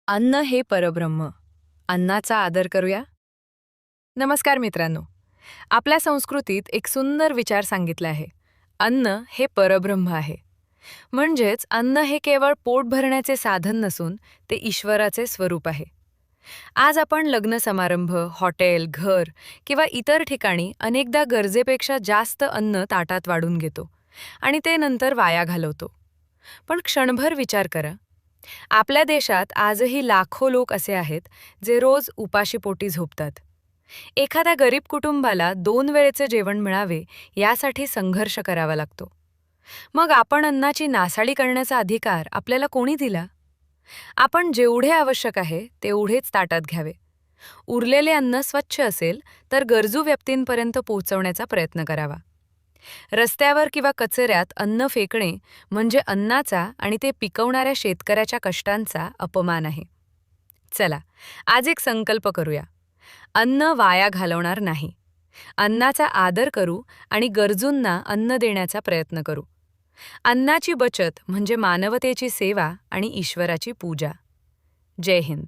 अन्न हे परब्रह्म. अन्नाचा आदर करूया. नमस्कार मित्रांनो. आपल्या संस्कृतीत एक सुंदर विचार सांगितला आहे. अन्न हे परब्रह्म आहे. म्हणजेच अन्न हे केवळ पोट भरण्याचे साधन नसून ते ईश्वराचे स्वरूप आहे. आज आपण लग्न समारंभ, हॉटेल, घर किंवा इतर ठिकाणी अनेकदा गरजेपेक्षा जास्त अन्न ताटात वाढून घेतो आणि ते नंतर वाया घालवतो. पण क्षणभर विचार करा. आपल्या देशात आजही लाखो लोक असे आहेत जे रोज उपाशीपोटी झोपतात. एखाद्या गरीब कुटुंबाला 2 वेळेचे जेवण मिळावे यासाठी संघर्ष करावा लागतो. मग आपण अन्नाची नासाडी करण्याचा अधिकार आपल्याला कोणी दिला? आपण जेवढे आवश्यक आहे तेवढेच ताटात घ्यावे. उरलेले अन्न स्वच्छ असेल तर गरजू व्यक्तींपर्यंत पोहोचवण्याचा प्रयत्न करावा. रस्त्यावर किंवा कचऱ्यात अन्न फेकणे म्हणजे अन्नाचा आणि ते पिकवणाऱ्या शेतकऱ्याच्या कष्टांचा अपमान आहे. चला, आज एक संकल्प करूया. अन्न वाया घालवणार नाही. अन्नाचा आदर करू आणि गरजूंना अन्न देण्याचा प्रयत्न करू. अन्नाची बचत म्हणजे मानवतेची सेवा आणि ईश्वराची पूजा. जय हिंद.